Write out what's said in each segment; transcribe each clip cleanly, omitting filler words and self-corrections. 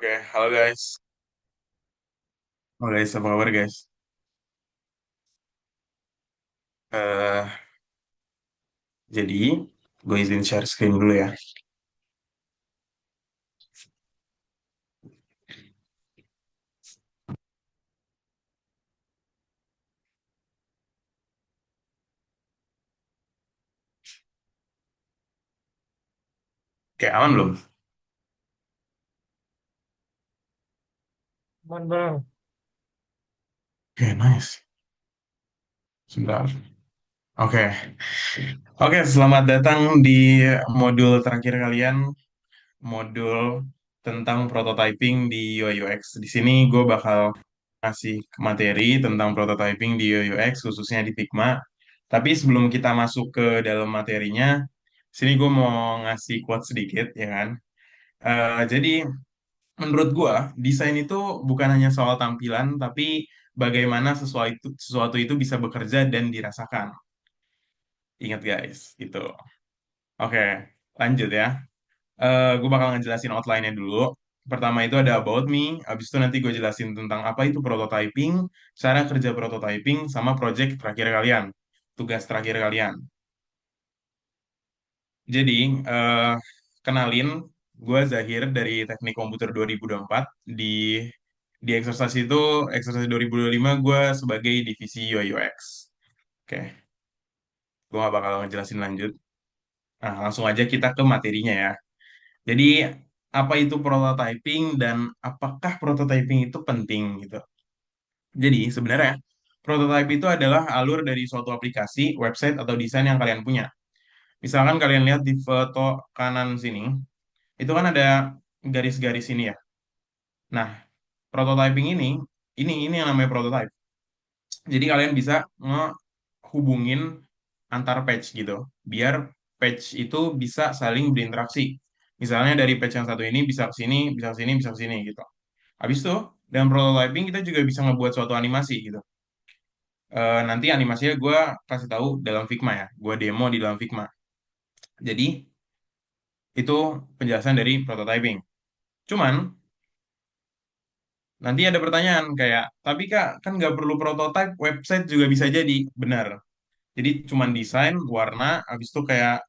Oke, halo guys. Halo guys, apa kabar guys? eh jadi, gue izin share screen dulu ya. Oke, aman belum? Aman bang. Oke, nice. Sebentar. Oke, oke, selamat datang di modul terakhir kalian, modul tentang prototyping di UI UX. Di sini gue bakal ngasih materi tentang prototyping di UI UX, khususnya di Figma. Tapi sebelum kita masuk ke dalam materinya, sini gue mau ngasih quote sedikit, ya kan? Jadi menurut gua, desain itu bukan hanya soal tampilan, tapi bagaimana sesuatu itu bisa bekerja dan dirasakan. Ingat guys, gitu. Oke, lanjut ya. Gue bakal ngejelasin outline-nya dulu. Pertama itu ada about me, habis itu nanti gue jelasin tentang apa itu prototyping, cara kerja prototyping, sama project terakhir kalian, tugas terakhir kalian. Jadi, eh, kenalin, gue Zahir dari Teknik Komputer 2024. Di di exercise 2025, gue sebagai divisi UI UX. Oke, gue gak bakal ngejelasin lanjut. Nah, langsung aja kita ke materinya ya. Jadi, apa itu prototyping dan apakah prototyping itu penting gitu. Jadi, sebenarnya prototype itu adalah alur dari suatu aplikasi, website, atau desain yang kalian punya. Misalkan kalian lihat di foto kanan sini, itu kan ada garis-garis ini ya. Nah, prototyping ini yang namanya prototype. Jadi kalian bisa ngehubungin antar page gitu, biar page itu bisa saling berinteraksi. Misalnya dari page yang satu ini bisa ke sini, bisa ke sini, bisa ke sini gitu. Habis itu, dengan prototyping kita juga bisa ngebuat suatu animasi gitu. Nanti animasinya gue kasih tahu dalam Figma ya, gue demo di dalam Figma. Jadi itu penjelasan dari prototyping. Cuman nanti ada pertanyaan kayak, tapi Kak, kan nggak perlu prototype, website juga bisa jadi. Benar. Jadi cuman desain, warna, habis itu kayak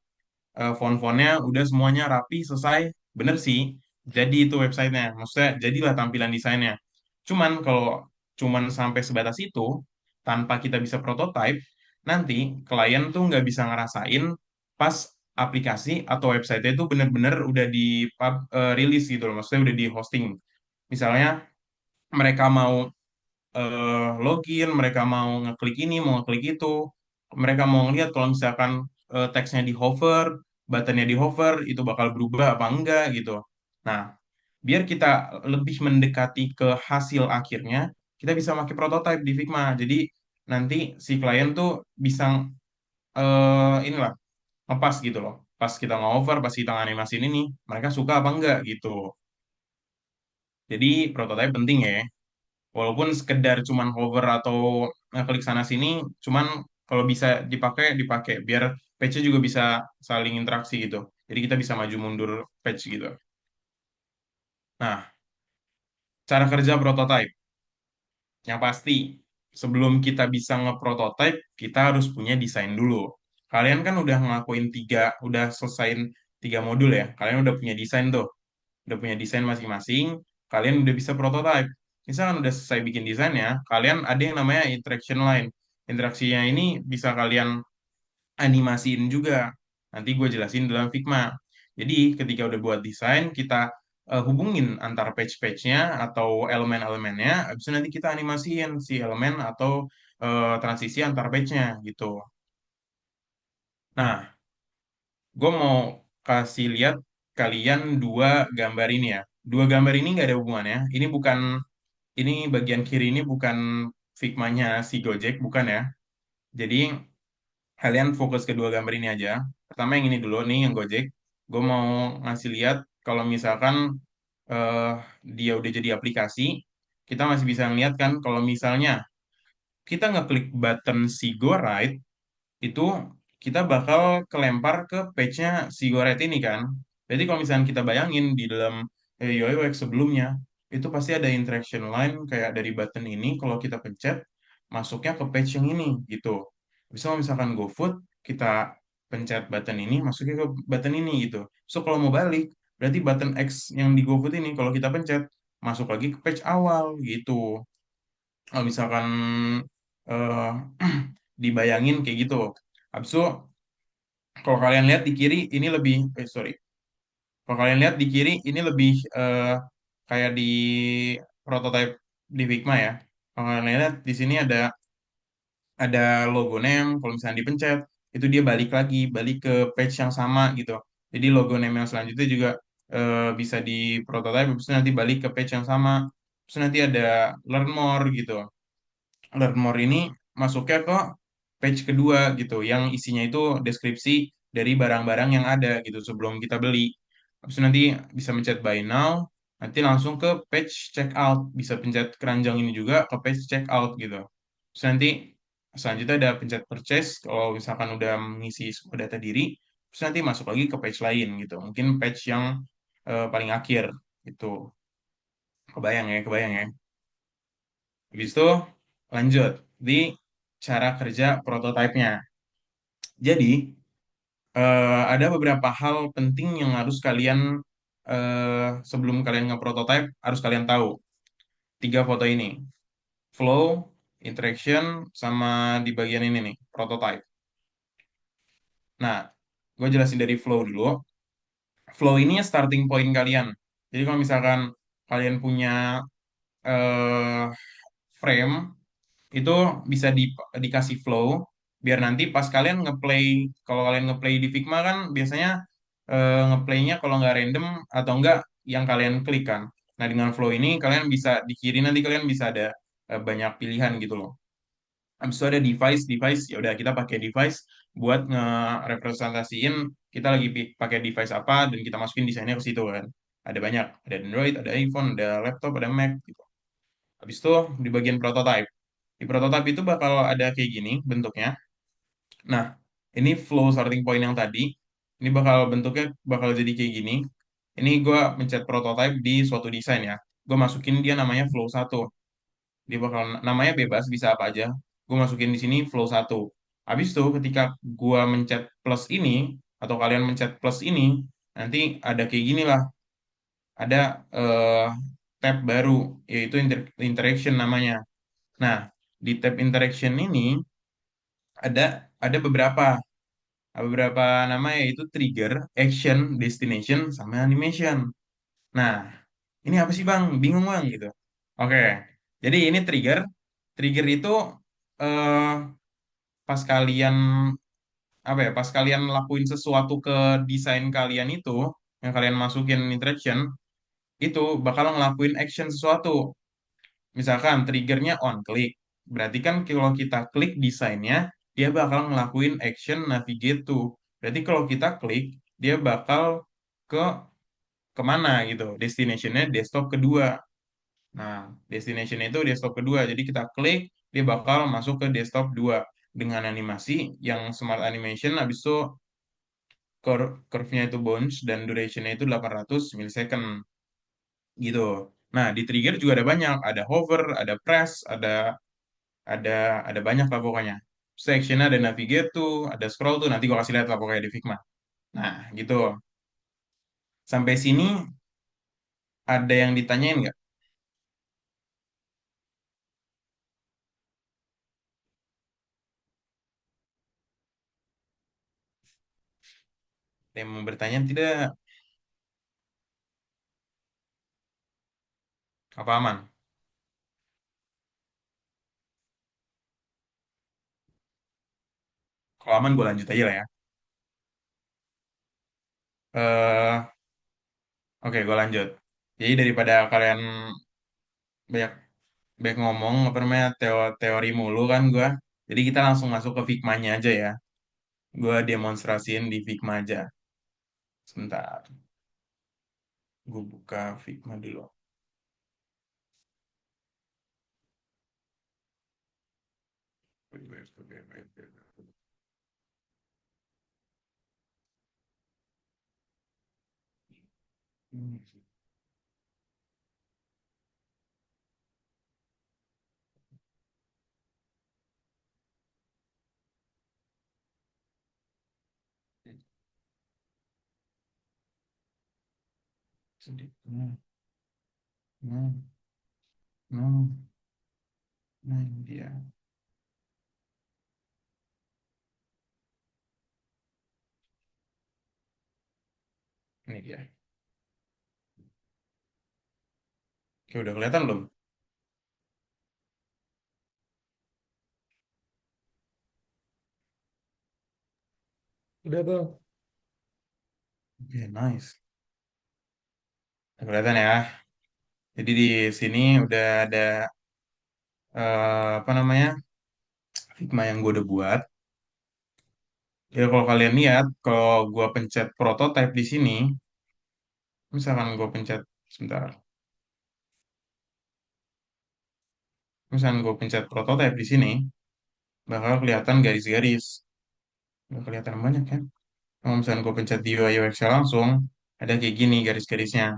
font-fontnya udah semuanya rapi, selesai. Bener sih, jadi itu websitenya. Maksudnya jadilah tampilan desainnya. Cuman kalau cuman sampai sebatas itu, tanpa kita bisa prototype, nanti klien tuh nggak bisa ngerasain pas aplikasi atau website itu bener-bener udah di rilis gitu loh. Maksudnya udah di hosting. Misalnya mereka mau login, mereka mau ngeklik ini, mau ngeklik itu, mereka mau ngeliat kalau misalkan teksnya di hover, buttonnya di hover, itu bakal berubah apa enggak gitu. Nah, biar kita lebih mendekati ke hasil akhirnya, kita bisa pakai prototype di Figma. Jadi nanti si klien tuh bisa inilah ngepas gitu loh. Pas kita nge-hover, pas kita nganimasin ini, mereka suka apa enggak gitu. Jadi prototype penting ya. Walaupun sekedar cuman hover atau klik sana sini, cuman kalau bisa dipakai dipakai biar page-nya juga bisa saling interaksi gitu. Jadi kita bisa maju mundur page gitu. Nah, cara kerja prototype. Yang pasti, sebelum kita bisa nge-prototype, kita harus punya desain dulu. Kalian kan udah ngelakuin udah selesain 3 modul ya. Kalian udah punya desain tuh, udah punya desain masing-masing, kalian udah bisa prototype. Misalkan udah selesai bikin desainnya, kalian ada yang namanya interaction line. Interaksinya ini bisa kalian animasiin juga. Nanti gue jelasin dalam Figma. Jadi ketika udah buat desain, kita hubungin antar page-page-nya atau elemen-elemennya, habis itu nanti kita animasiin si elemen atau transisi antar page-nya gitu. Nah, gue mau kasih lihat kalian 2 gambar ini ya. 2 gambar ini nggak ada hubungannya. Ini bagian kiri ini bukan Figma-nya si Gojek, bukan ya. Jadi kalian fokus ke 2 gambar ini aja. Pertama yang ini dulu nih, yang Gojek. Gue mau ngasih lihat kalau misalkan eh, dia udah jadi aplikasi, kita masih bisa ngeliat kan kalau misalnya kita ngeklik button si Go Right, itu kita bakal kelempar ke page-nya si Go Right ini kan. Berarti kalau misalnya kita bayangin di dalam UI UX sebelumnya itu pasti ada interaction line kayak dari button ini kalau kita pencet masuknya ke page yang ini gitu. Bisa kalau misalkan GoFood kita pencet button ini masuknya ke button ini gitu. So kalau mau balik berarti button X yang di GoFood ini kalau kita pencet masuk lagi ke page awal gitu. Kalau misalkan eh, dibayangin kayak gitu. Habis itu kalau kalian lihat di kiri ini lebih sorry. Kalau kalian lihat di kiri ini lebih kayak di prototype di Figma ya. Kalau kalian lihat di sini ada logo name, kalau misalnya dipencet itu dia balik ke page yang sama gitu. Jadi logo name yang selanjutnya juga bisa di prototype, terus nanti balik ke page yang sama. Terus nanti ada learn more gitu. Learn more ini masuknya ke page kedua gitu, yang isinya itu deskripsi dari barang-barang yang ada gitu sebelum kita beli. Habis itu nanti bisa pencet buy now, nanti langsung ke page checkout. Bisa pencet keranjang ini juga ke page checkout gitu. Terus nanti selanjutnya ada pencet purchase kalau misalkan udah mengisi semua data diri. Terus nanti masuk lagi ke page lain gitu. Mungkin page yang paling akhir gitu. Kebayang ya. Habis itu lanjut di cara kerja prototipenya. Jadi ada beberapa hal penting yang harus kalian sebelum kalian nge-prototype harus kalian tahu. Tiga foto ini, flow, interaction, sama di bagian ini nih, prototype. Nah, gue jelasin dari flow dulu. Flow ini starting point kalian. Jadi kalau misalkan kalian punya eh, frame itu bisa dikasih flow biar nanti pas kalian ngeplay, kalau kalian ngeplay di Figma kan biasanya ngeplaynya kalau nggak random atau enggak yang kalian klik kan. Nah dengan flow ini kalian bisa di kiri nanti kalian bisa ada banyak pilihan gitu loh. Habis itu ada device ya udah kita pakai device buat ngerepresentasiin kita lagi pakai device apa dan kita masukin desainnya ke situ kan. Ada banyak, ada Android, ada iPhone, ada laptop, ada Mac gitu. Habis itu di bagian prototype. Di prototype itu bakal ada kayak gini bentuknya. Nah, ini flow starting point yang tadi. Ini bakal bentuknya bakal jadi kayak gini. Ini gue mencet prototype di suatu desain ya. Gue masukin dia namanya flow satu. Dia bakal namanya bebas, bisa apa aja. Gue masukin di sini flow satu. Habis itu ketika gue mencet plus ini, atau kalian mencet plus ini, nanti ada kayak gini lah. Ada tab baru, yaitu interaction namanya. Nah, di tab interaction ini ada ada beberapa nama yaitu trigger, action, destination, sama animation. Nah, ini apa sih Bang? Bingung Bang gitu. Oke, jadi ini trigger. Trigger itu eh, pas kalian apa ya? Pas kalian lakuin sesuatu ke desain kalian itu, yang kalian masukin interaction, itu bakal ngelakuin action sesuatu. Misalkan triggernya on click. Berarti kan kalau kita klik desainnya, dia bakal ngelakuin action navigate to. Berarti kalau kita klik, dia bakal ke kemana gitu. Destinationnya desktop kedua. Nah, destination itu desktop kedua. Jadi kita klik, dia bakal masuk ke desktop dua dengan animasi yang smart animation. Habis itu curve-nya itu bounce dan duration-nya itu 800 millisecond gitu. Nah, di trigger juga ada banyak. Ada hover, ada press, ada ada banyak lah pokoknya. Section ada navigate tuh, ada scroll tuh, nanti gua kasih lihat lah pokoknya di Figma. Nah, gitu. Sampai sini ada yang ditanyain nggak? Ada yang mau bertanya tidak? Apa aman? Kalau aman gue lanjut aja lah ya. eh oke, gue lanjut. Jadi daripada kalian banyak banyak ngomong apa namanya teori mulu kan gue. Jadi kita langsung masuk ke Figma-nya aja ya. Gue demonstrasiin di Figma aja. Sebentar, gue buka Figma dulu. Sedih. Nah, nah, nah, ini dia. Ini dia. Oke, udah kelihatan belum? Udah tuh. Oke, nice. Udah kelihatan ya. Jadi di sini udah ada apa namanya Figma yang gue udah buat. Ya kalau kalian lihat, kalau gue pencet prototype di sini, misalkan gue pencet sebentar, misalkan gue pencet prototype di sini, bakal kelihatan garis-garis. Udah kelihatan banyak kan? Kalau misalkan gue pencet di UI UX langsung, ada kayak gini garis-garisnya.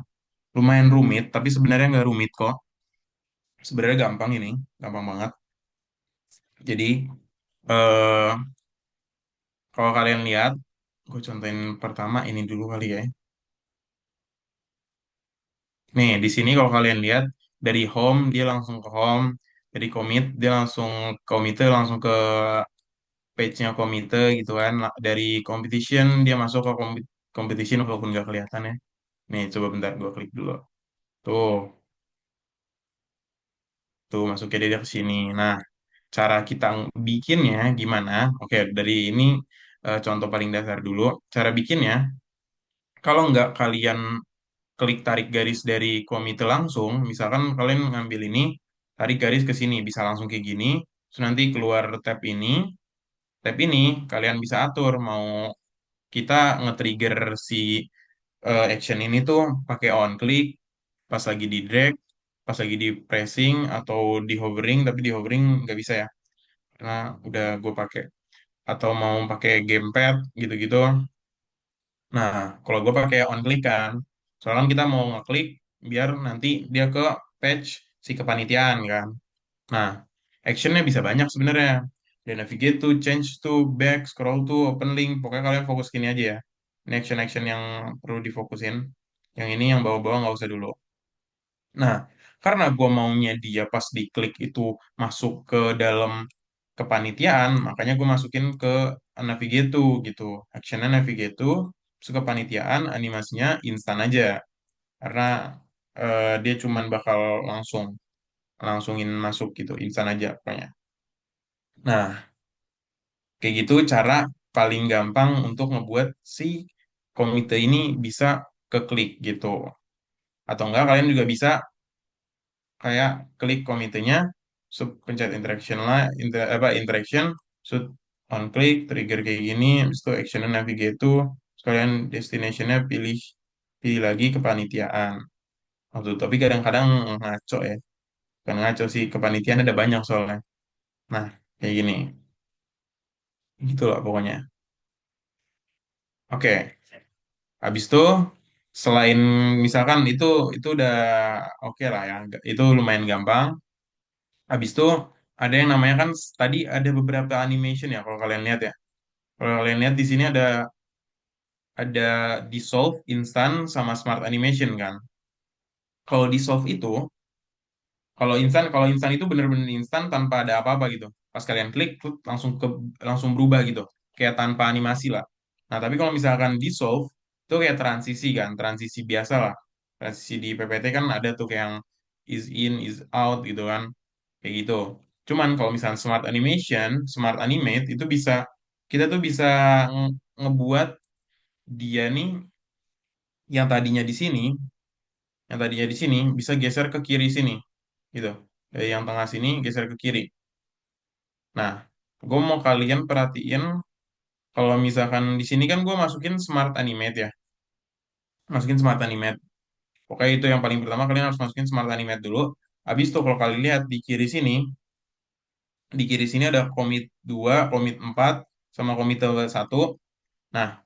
Lumayan rumit, tapi sebenarnya nggak rumit kok. Sebenarnya gampang ini, gampang banget. Jadi, eh kalau kalian lihat, gue contohin pertama ini dulu kali ya. Nih, di sini kalau kalian lihat, dari home, dia langsung ke home. Dari commit, dia langsung komite, langsung ke page-nya komite gitu kan. Dari competition, dia masuk ke competition walaupun nggak kelihatan ya. Nih, coba bentar, gue klik dulu. Tuh, tuh masuknya dia ke sini. Nah, cara kita bikinnya gimana? Oke, dari ini contoh paling dasar dulu. Cara bikinnya, kalau nggak kalian klik tarik garis dari komite langsung, misalkan kalian ngambil ini, tarik garis ke sini, bisa langsung kayak gini, terus nanti keluar tab ini kalian bisa atur mau kita nge-trigger si action ini tuh pakai on click, pas lagi di drag, pas lagi di pressing atau di hovering, tapi di hovering nggak bisa ya, karena udah gue pakai, atau mau pakai gamepad gitu-gitu. Nah, kalau gue pakai on click kan, soalnya kan kita mau ngeklik biar nanti dia ke page si kepanitiaan kan. Nah, actionnya bisa banyak sebenarnya. Dari navigate to, change to, back, scroll to, open link. Pokoknya kalian fokus gini aja ya. Ini action-action yang perlu difokusin. Yang ini yang bawah-bawah nggak usah dulu. Nah, karena gue maunya dia pas diklik itu masuk ke dalam kepanitiaan, makanya gue masukin ke navigate to gitu. Actionnya navigate to, masuk ke kepanitiaan, animasinya instan aja. Karena dia cuman bakal langsungin masuk gitu, instan aja pokoknya. Nah, kayak gitu cara paling gampang untuk ngebuat si komite ini bisa keklik gitu. Atau enggak kalian juga bisa kayak klik komitenya, pencet interaction lah, interaction, shoot on click, trigger kayak gini, habis itu action navigate to, sekalian destinationnya pilih pilih lagi kepanitiaan. Waktu tapi kadang-kadang ngaco ya, kan ngaco sih kepanitiaan ada banyak soalnya. Nah, kayak gini, gitu lah pokoknya. Oke, habis itu selain misalkan itu udah oke lah ya, itu lumayan gampang. Habis itu ada yang namanya kan tadi ada beberapa animation ya kalau kalian lihat ya. Kalau kalian lihat di sini ada dissolve, instant sama smart animation kan. Kalau dissolve itu kalau instan itu bener-bener instan tanpa ada apa-apa gitu. Pas kalian klik langsung berubah gitu. Kayak tanpa animasi lah. Nah, tapi kalau misalkan dissolve itu kayak transisi kan, transisi biasa lah. Transisi di PPT kan ada tuh kayak yang is in, is out gitu kan. Kayak gitu. Cuman kalau misalkan smart animation, smart animate itu bisa kita tuh bisa ngebuat dia nih yang tadinya di sini, yang tadinya di sini bisa geser ke kiri sini gitu. Dari yang tengah sini geser ke kiri. Nah, gue mau kalian perhatiin kalau misalkan di sini kan gue masukin smart animate ya, masukin smart animate. Pokoknya itu yang paling pertama kalian harus masukin smart animate dulu. Habis itu kalau kalian lihat di kiri sini ada commit 2, commit 4, sama commit 1. Nah,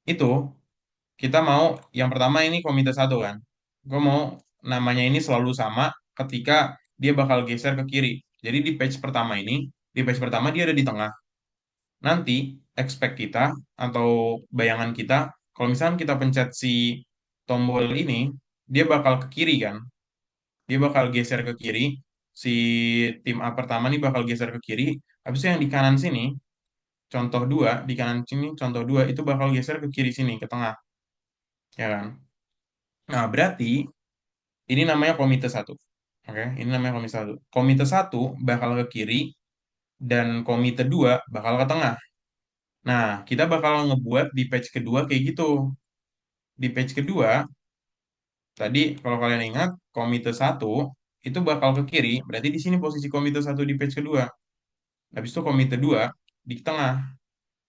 itu kita mau yang pertama ini commit 1 kan. Gue mau namanya ini selalu sama ketika dia bakal geser ke kiri. Jadi di page pertama dia ada di tengah. Nanti expect kita atau bayangan kita, kalau misalnya kita pencet si tombol ini dia bakal ke kiri kan, dia bakal geser ke kiri, si tim A pertama nih bakal geser ke kiri, habis itu yang di kanan sini, contoh dua, di kanan sini contoh dua itu bakal geser ke kiri sini, ke tengah, ya kan? Nah, berarti ini namanya komite satu. Oke, ini namanya komite satu. Komite satu bakal ke kiri dan komite dua bakal ke tengah. Nah, kita bakal ngebuat di page kedua kayak gitu. Di page kedua, tadi kalau kalian ingat, komite satu itu bakal ke kiri, berarti di sini posisi komite satu di page kedua. Habis itu komite dua di tengah.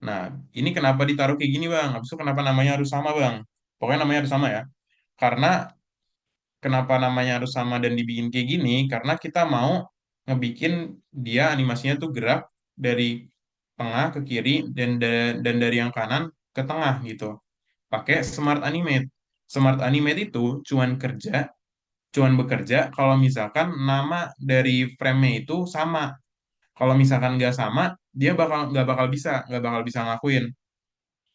Nah, ini kenapa ditaruh kayak gini, Bang? Habis itu kenapa namanya harus sama, Bang? Pokoknya namanya harus sama ya. Karena kenapa namanya harus sama dan dibikin kayak gini? Karena kita mau ngebikin dia animasinya tuh gerak dari tengah ke kiri dan dari yang kanan ke tengah gitu. Pakai Smart Animate. Smart Animate itu cuman bekerja kalau misalkan nama dari frame-nya itu sama. Kalau misalkan nggak sama, dia nggak bakal bisa ngakuin,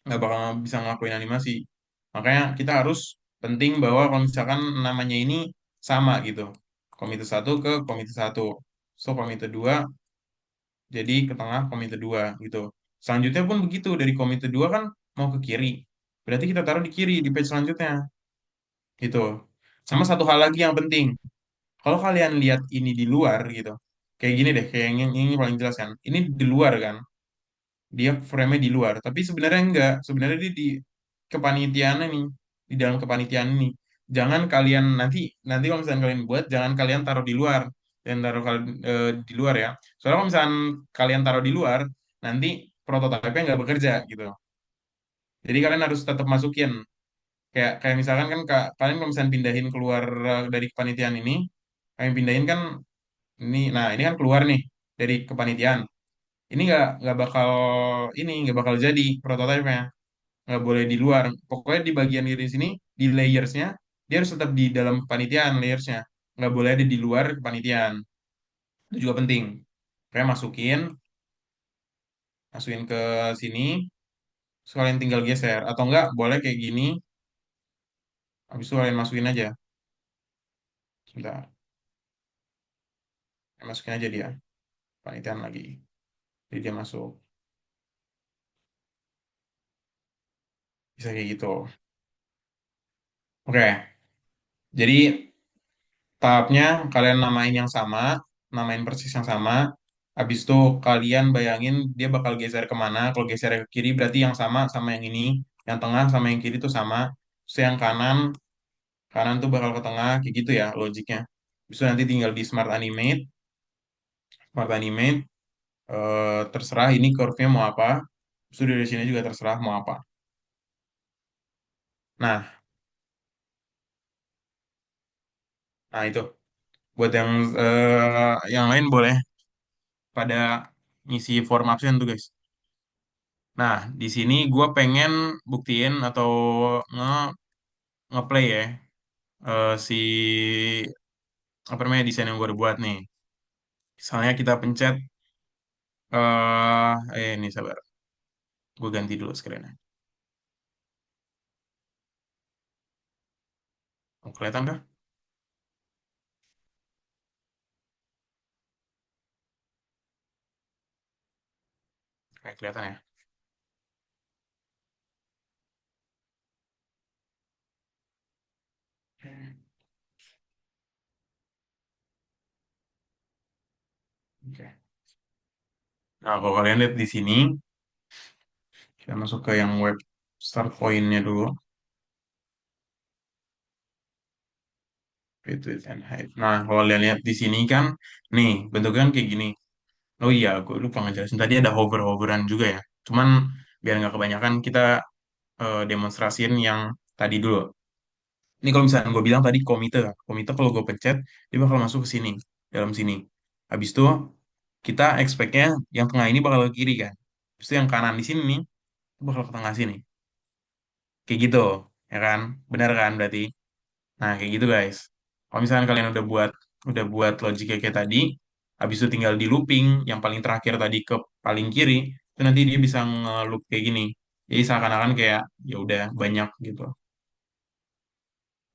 nggak bakal bisa ngelakuin animasi. Makanya kita harus penting bahwa kalau misalkan namanya ini sama gitu. Komite satu ke komite satu. So komite dua jadi ke tengah komite dua gitu. Selanjutnya pun begitu, dari komite dua kan mau ke kiri. Berarti kita taruh di kiri di page selanjutnya gitu. Sama satu hal lagi yang penting. Kalau kalian lihat ini di luar gitu. Kayak gini deh, kayak yang ini paling jelas kan. Ini di luar kan, dia frame-nya di luar, tapi sebenarnya enggak, sebenarnya dia di kepanitiaan ini, di dalam kepanitiaan ini, jangan kalian nanti nanti kalau misalnya kalian buat, jangan kalian taruh di luar, dan taruh di luar ya, soalnya kalau misalnya kalian taruh di luar, nanti prototipe-nya nggak bekerja gitu. Jadi kalian harus tetap masukin, kayak kayak misalkan kan kalian kalau misalnya pindahin keluar dari kepanitiaan ini, kalian pindahin kan ini, nah ini kan keluar nih dari kepanitiaan, ini nggak bakal jadi prototipe-nya, nggak boleh di luar. Pokoknya di bagian di sini, di layersnya, dia harus tetap di dalam kepanitiaan layersnya, nggak boleh ada di luar kepanitiaan. Itu juga penting. Kayak masukin ke sini, terus kalian tinggal geser, atau enggak boleh kayak gini, habis itu kalian masukin aja. Sebentar, masukin aja dia kepanitiaan lagi, jadi dia masuk, bisa kayak gitu. Oke, jadi tahapnya kalian namain yang sama, namain persis yang sama. Habis itu kalian bayangin dia bakal geser kemana. Kalau geser ke kiri berarti yang sama sama yang ini. Yang tengah sama yang kiri itu sama. Terus yang kanan tuh bakal ke tengah. Kayak gitu ya logiknya. Habis itu nanti tinggal di Smart Animate. Smart Animate, terserah ini curve-nya mau apa. Habis itu dari sini juga terserah mau apa. Nah, nah itu. Buat yang lain boleh pada ngisi form absen tuh guys. Nah, di sini gue pengen buktiin atau nge ngeplay ya, si apa namanya desain yang gue udah buat nih. Misalnya kita pencet ini sabar, gue ganti dulu screen-nya. Oh, kelihatan kah? Kayak kelihatan ya. Oke. Nah, kalau kalian lihat di sini, kita masuk ke yang web start point-nya dulu. Retweet and hide. Nah, kalau kalian lihat di sini kan, nih bentuknya kan kayak gini. Oh iya, gue lupa ngejelasin. Tadi ada hover-hoveran juga ya. Cuman biar nggak kebanyakan, kita demonstrasiin yang tadi dulu. Ini kalau misalnya gue bilang tadi komite, komite kalau gue pencet, dia bakal masuk ke sini, dalam sini. Habis itu kita expect-nya yang tengah ini bakal ke kiri kan. Habis itu yang kanan di sini nih, bakal ke tengah sini. Kayak gitu, ya kan? Benar kan berarti? Nah, kayak gitu guys. Kalau misalnya kalian udah buat logiknya kayak tadi, habis itu tinggal di looping yang paling terakhir tadi ke paling kiri, itu nanti dia bisa nge-loop kayak gini. Jadi seakan-akan kayak ya udah banyak gitu.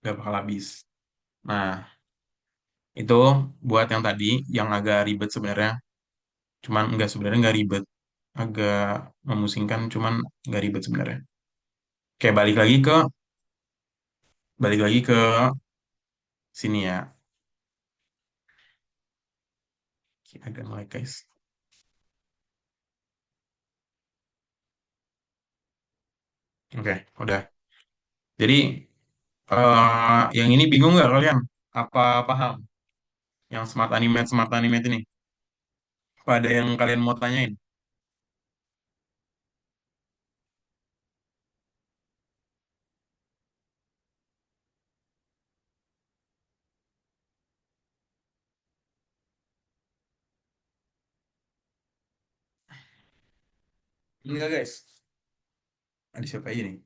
Gak bakal habis. Nah, itu buat yang tadi, yang agak ribet sebenarnya. Cuman enggak, sebenarnya nggak ribet. Agak memusingkan, cuman nggak ribet sebenarnya. Kayak balik lagi ke sini ya. Agak mulai guys. Oke, udah. Jadi yang ini bingung nggak kalian? Apa paham? Yang smart animate ini? Apa ada yang kalian mau tanyain? Enggak guys. Ada siapa aja nih?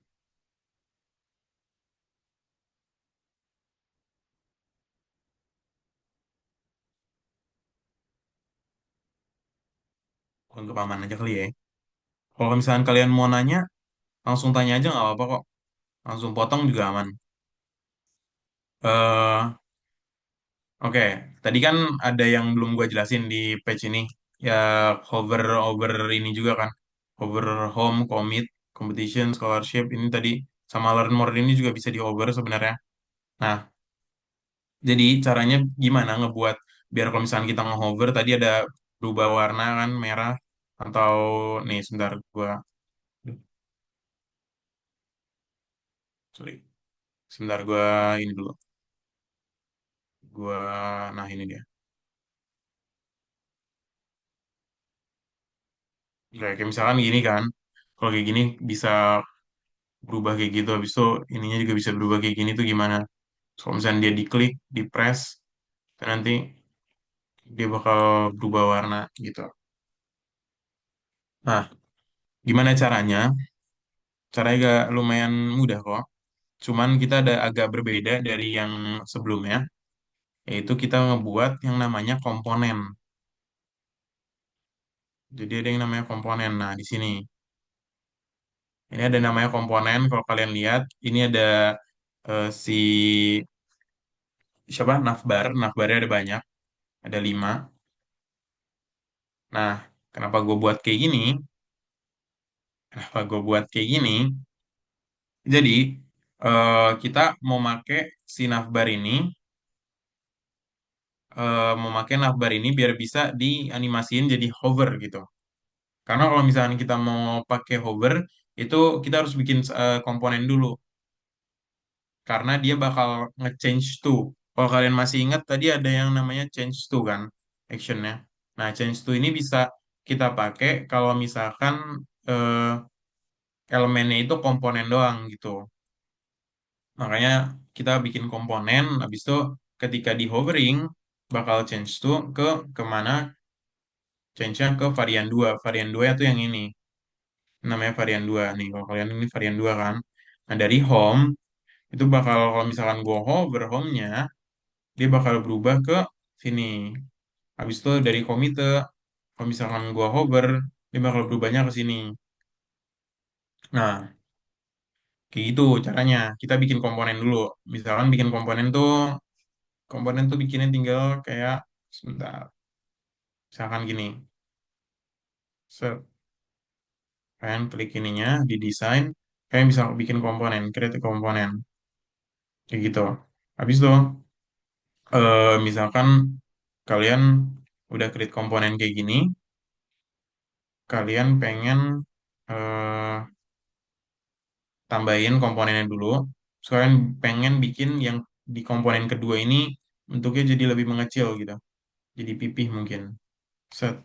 Untuk aman aja kali ya. Kalau misalkan kalian mau nanya, langsung tanya aja nggak apa-apa kok. Langsung potong juga aman. Oke, tadi kan ada yang belum gue jelasin di page ini. Ya, hover over ini juga kan. Hover home, commit, competition, scholarship. Ini tadi sama learn more ini juga bisa di hover sebenarnya. Nah, jadi caranya gimana ngebuat biar kalau misalnya kita nge-hover tadi ada berubah warna kan merah atau nih sebentar gua sorry sebentar gua ini dulu gua nah ini dia. Kayak misalkan gini kan, kalau kayak gini bisa berubah kayak gitu, habis itu ininya juga bisa berubah kayak gini tuh gimana. So, kalau misalnya dia diklik, di press, nanti dia bakal berubah warna gitu. Nah, gimana caranya? Caranya agak lumayan mudah kok. Cuman kita ada agak berbeda dari yang sebelumnya, yaitu kita ngebuat yang namanya komponen. Jadi ada yang namanya komponen. Nah, di sini. Ini ada namanya komponen, kalau kalian lihat, ini ada si siapa? Navbarnya ada banyak, ada 5. Nah, kenapa gue buat kayak gini? Kenapa gue buat kayak gini? Jadi kita mau pakai navbar ini biar bisa dianimasiin jadi hover gitu. Karena kalau misalnya kita mau pakai hover, itu kita harus bikin komponen dulu. Karena dia bakal nge-change to. Kalau kalian masih ingat tadi ada yang namanya change to kan, actionnya. Nah, change to ini bisa kita pakai kalau misalkan eh, elemennya itu komponen doang gitu. Makanya kita bikin komponen, habis itu ketika di hovering bakal change to ke kemana, change-nya ke varian 2. Varian 2 itu yang ini. Namanya varian 2 nih. Kalau kalian ini varian 2 kan. Nah, dari home itu bakal kalau misalkan gua hover home-nya, dia bakal berubah ke sini. Habis itu dari komite, kalau misalkan gua hover, dia bakal berubahnya ke sini. Nah, kayak gitu caranya. Kita bikin komponen dulu. Misalkan bikin komponen tuh bikinnya tinggal kayak sebentar. Misalkan gini, set, kalian klik ininya di desain, kalian bisa bikin komponen, create komponen, kayak gitu. Habis itu, misalkan kalian udah create komponen kayak gini, kalian pengen eh, tambahin komponennya dulu. Terus kalian pengen bikin yang di komponen kedua ini bentuknya jadi lebih mengecil gitu, jadi pipih mungkin. Set.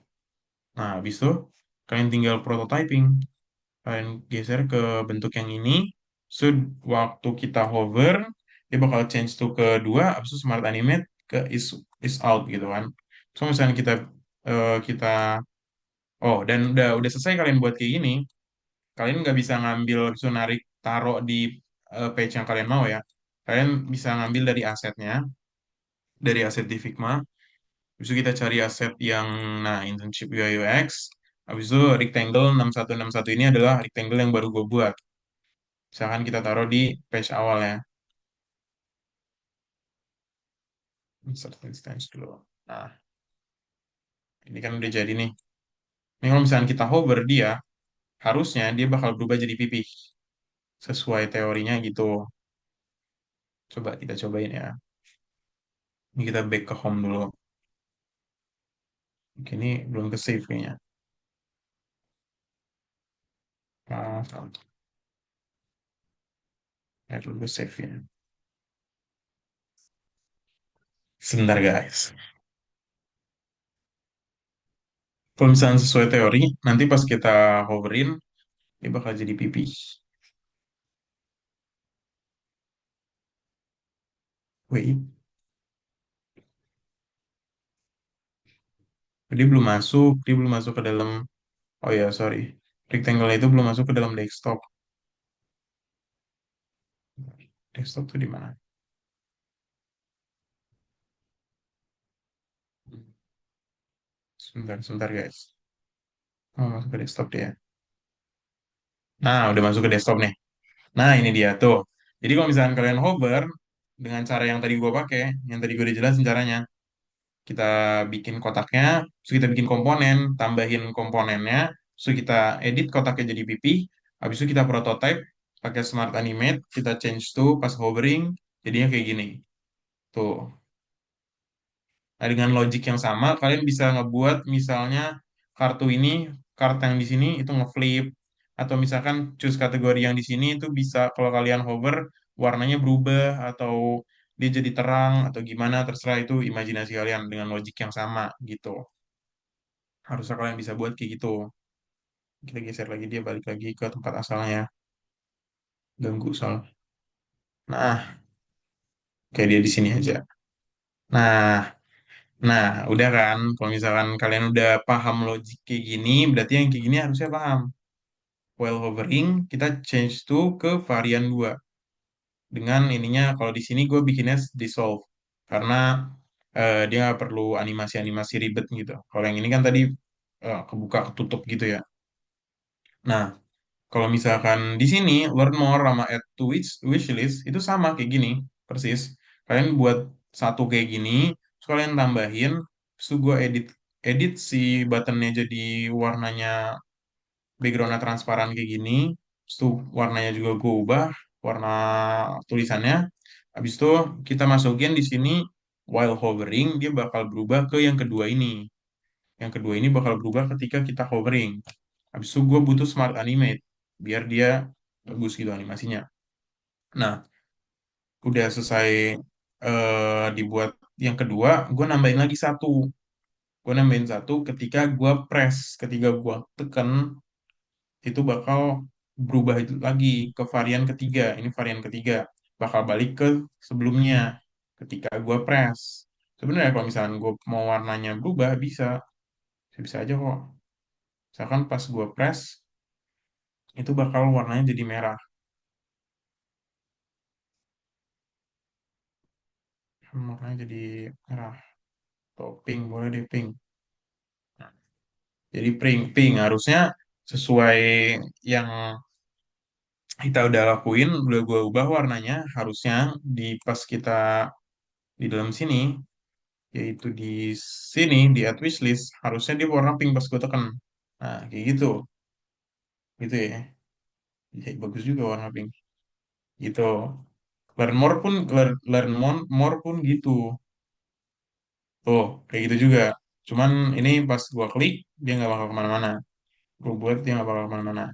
Nah, habis itu kalian tinggal prototyping. Kalian geser ke bentuk yang ini. So, waktu kita hover, dia bakal change to ke dua, habis itu smart animate ke is out gitu kan. So, misalnya kita dan udah selesai kalian buat kayak gini, kalian nggak bisa ngambil, bisa narik, taruh di page yang kalian mau ya. Kalian bisa ngambil dari asetnya, dari aset di Figma. Habis itu kita cari aset yang, nah, internship UI UX. Habis itu rectangle 6161 ini adalah rectangle yang baru gue buat. Misalkan kita taruh di page awal ya. Insert instance dulu. Nah, ini kan udah jadi nih. Ini kalau misalnya kita hover dia, harusnya dia bakal berubah jadi pipih. Sesuai teorinya gitu. Coba kita cobain ya. Ini kita back ke home dulu. Oke, ini belum ke save kayaknya. Nah, ya, belum ke save ya. Sebentar guys. Kalau misalnya sesuai teori, nanti pas kita hoverin, dia bakal jadi pipih. Wait, dia belum masuk ke dalam, oh ya, sorry. Rectangle itu belum masuk ke dalam desktop. Desktop tuh di mana? Sebentar, sebentar guys. Oh, masuk ke desktop dia. Nah, udah masuk ke desktop nih. Nah, ini dia tuh. Jadi kalau misalnya kalian hover dengan cara yang tadi gue pakai, yang tadi gue udah jelasin caranya, kita bikin kotaknya, terus kita bikin komponen, tambahin komponennya, terus kita edit kotaknya jadi pipi, habis itu kita prototype pakai Smart Animate, kita change to pas hovering, jadinya kayak gini. Tuh. Nah, dengan logic yang sama, kalian bisa ngebuat misalnya kartu ini, kartu yang di sini itu ngeflip, atau misalkan choose kategori yang di sini itu bisa kalau kalian hover warnanya berubah atau dia jadi terang atau gimana terserah itu imajinasi kalian dengan logic yang sama gitu. Harusnya kalian bisa buat kayak gitu. Kita geser lagi dia balik lagi ke tempat asalnya. Ganggu soal. Nah, kayak dia di sini aja. Nah, nah, udah kan? Kalau misalkan kalian udah paham logik kayak gini, berarti yang kayak gini harusnya paham. While hovering, kita change to ke varian 2. Dengan ininya, kalau di sini gue bikinnya dissolve. Karena dia nggak perlu animasi-animasi ribet gitu. Kalau yang ini kan tadi kebuka, ketutup gitu ya. Nah, kalau misalkan di sini learn more sama add to wish list itu sama kayak gini persis. Kalian buat satu kayak gini, terus kalian tambahin, terus gue edit edit si buttonnya jadi warnanya backgroundnya transparan kayak gini, terus tuh warnanya juga gue ubah warna tulisannya. Habis itu kita masukin di sini while hovering dia bakal berubah ke yang kedua ini. Yang kedua ini bakal berubah ketika kita hovering. Habis itu gue butuh smart animate biar dia bagus gitu animasinya. Nah, udah selesai dibuat yang kedua, gue nambahin lagi satu. Gue nambahin satu ketika gue press, ketika gue tekan itu bakal berubah itu lagi ke varian ketiga. Ini varian ketiga bakal balik ke sebelumnya ketika gue press. Sebenarnya kalau misalnya gue mau warnanya berubah bisa, bisa aja kok. Misalkan pas gue press itu bakal warnanya jadi merah. Warnanya jadi merah atau pink, boleh deh pink. Nah, jadi pink, pink harusnya sesuai yang kita udah lakuin, udah gue ubah warnanya, harusnya di pas kita di dalam sini, yaitu di sini, di add wishlist, harusnya dia warna pink pas gue tekan. Nah, kayak gitu. Gitu ya. Ya, bagus juga warna pink. Gitu. Learn more pun gitu. Tuh, kayak gitu juga. Cuman ini pas gua klik, dia nggak bakal kemana-mana. Gua buat dia nggak bakal kemana-mana.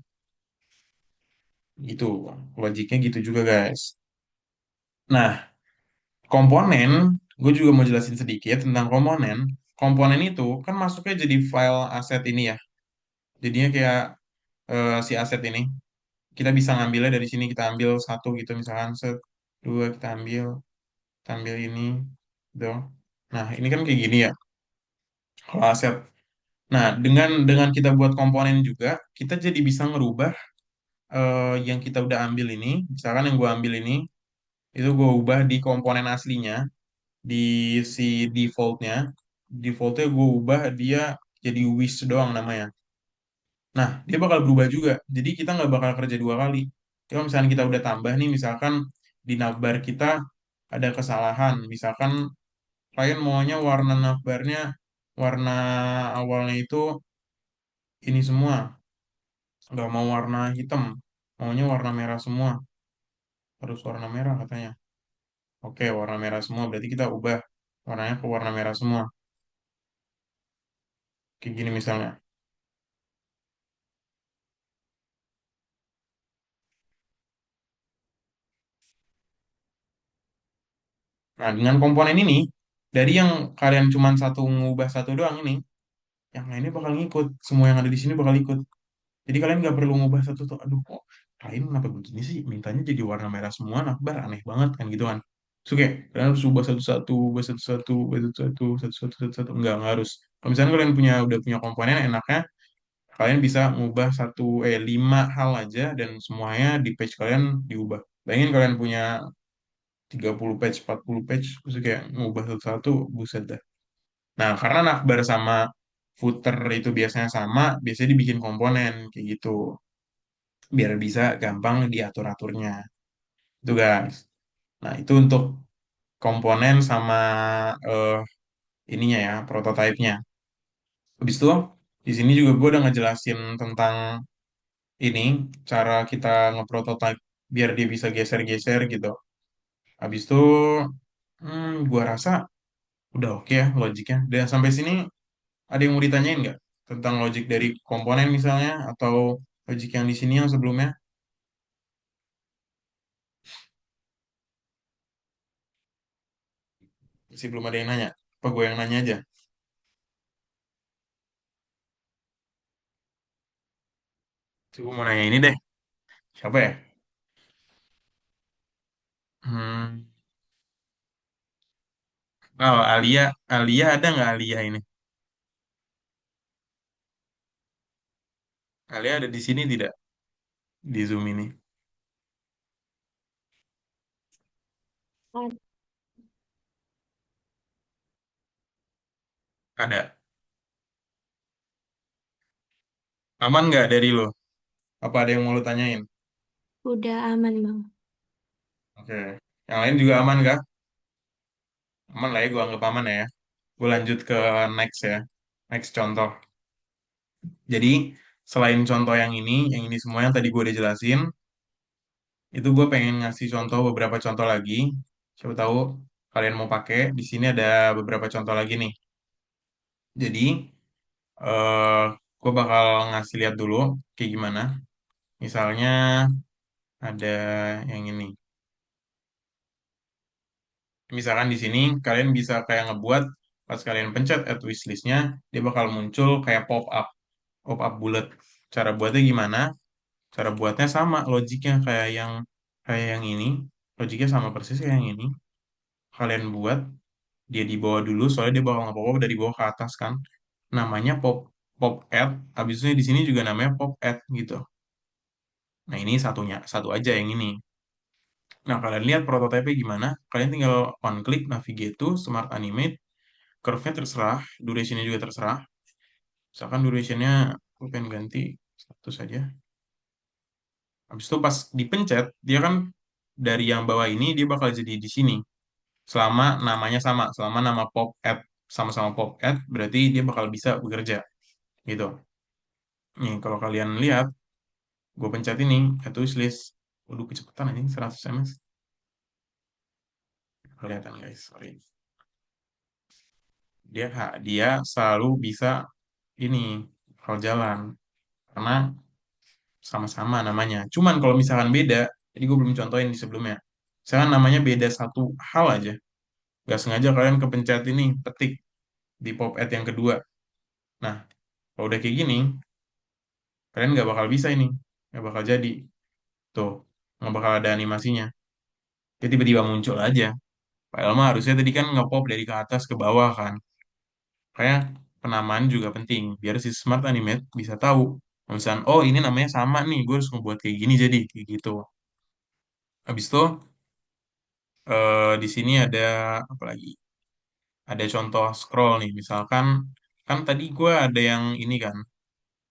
Gitu. Logiknya gitu juga, guys. Nah, komponen, gue juga mau jelasin sedikit tentang komponen. Komponen itu kan masuknya jadi file aset ini ya. Jadinya kayak si aset ini. Kita bisa ngambilnya dari sini, kita ambil satu gitu misalkan, set, dua kita ambil ini, gitu. Nah, ini kan kayak gini ya, kalau aset. Nah, dengan kita buat komponen juga, kita jadi bisa ngerubah yang kita udah ambil ini, misalkan yang gue ambil ini, itu gue ubah di komponen aslinya, di si defaultnya, defaultnya gue ubah dia jadi wish doang namanya. Nah, dia bakal berubah juga. Jadi kita nggak bakal kerja dua kali. Kalau misalnya kita udah tambah nih, misalkan di navbar kita ada kesalahan, misalkan klien maunya warna navbarnya, warna awalnya itu ini semua, nggak mau warna hitam, maunya warna merah semua, harus warna merah katanya. Oke, warna merah semua, berarti kita ubah warnanya ke warna merah semua, kayak gini misalnya. Nah, dengan komponen ini, dari yang kalian cuman satu ngubah satu doang ini, yang lainnya bakal ngikut, semua yang ada di sini bakal ikut. Jadi kalian nggak perlu ngubah satu tuh, aduh kok kain kenapa begini sih, mintanya jadi warna merah semua, nakbar aneh banget kan gitu kan. Terus kayak kalian harus ubah satu-satu, ubah satu-satu, ubah satu-satu, satu-satu, satu-satu, nggak harus. Kalau misalnya kalian udah punya komponen, enaknya kalian bisa ngubah lima hal aja dan semuanya di page kalian diubah. Bayangin kalian punya 30 page, 40 page, terus kayak ngubah satu-satu, buset dah. Nah, karena nakbar sama footer itu biasanya sama, biasanya dibikin komponen kayak gitu biar bisa gampang diatur-aturnya. Itu guys. Nah, itu untuk komponen sama eh, ininya ya, prototipenya. Habis itu, di sini juga gue udah ngejelasin tentang ini, cara kita ngeprototype biar dia bisa geser-geser gitu. Habis itu, gue rasa udah oke ya logiknya. Dan sampai sini ada yang mau ditanyain nggak? Tentang logik dari komponen misalnya, atau logik yang di sini yang sebelumnya? Masih belum ada yang nanya. Apa gue yang nanya aja? Coba mau nanya ini deh. Siapa ya? Hmm. Oh, Alia. Alia ada nggak Alia ini? Alia ada di sini tidak? Di Zoom ini. Ah, Ada. Aman nggak dari lo? Apa ada yang mau lo tanyain? udah aman, Bang. Oke. Yang lain juga aman kah? Aman lah ya, gue anggap aman ya. Gue lanjut ke next ya. Next contoh. Jadi, selain contoh yang ini semua yang tadi gue udah jelasin, itu gue pengen ngasih contoh beberapa contoh lagi. Siapa tahu kalian mau pakai. Di sini ada beberapa contoh lagi nih. Jadi, eh gue bakal ngasih lihat dulu kayak gimana. Misalnya ada yang ini. Misalkan di sini kalian bisa kayak ngebuat pas kalian pencet add wishlist-nya, dia bakal muncul kayak pop up bullet. Cara buatnya gimana? Cara buatnya sama logiknya kayak yang ini. Logiknya sama persis kayak yang ini. Kalian buat dia di bawah dulu soalnya dia bakal nge-pop up dari bawah ke atas kan. Namanya pop add, habisnya di sini juga namanya pop add gitu. Nah, ini satu aja yang ini. Nah, kalian lihat prototipe gimana? Kalian tinggal on click, navigate to, smart animate, curve-nya terserah, duration-nya juga terserah. Misalkan duration-nya aku pengen ganti satu saja. Habis itu pas dipencet, dia kan dari yang bawah ini dia bakal jadi di sini. Selama namanya sama, selama nama pop app sama-sama pop app, berarti dia bakal bisa bekerja gitu. Nih, kalau kalian lihat, gue pencet ini, itu list. Waduh, kecepatan aja 100 ms. Kelihatan guys, sorry. Dia selalu bisa ini kalau jalan karena sama-sama namanya. Cuman kalau misalkan beda, jadi gue belum contohin di sebelumnya. Misalkan namanya beda satu hal aja, nggak sengaja kalian kepencet ini petik di pop ad yang kedua. Nah, kalau udah kayak gini, kalian nggak bakal bisa ini, nggak bakal jadi. Tuh, nggak bakal ada animasinya. Dia tiba-tiba muncul aja. Padahal mah harusnya tadi kan nge-pop dari ke atas ke bawah kan. Kayak penamaan juga penting, biar si Smart Animate bisa tahu. Misalnya, oh ini namanya sama nih, gue harus ngebuat kayak gini jadi kayak gitu. Habis itu di sini ada apa lagi? Ada contoh scroll nih, misalkan kan tadi gue ada yang ini kan,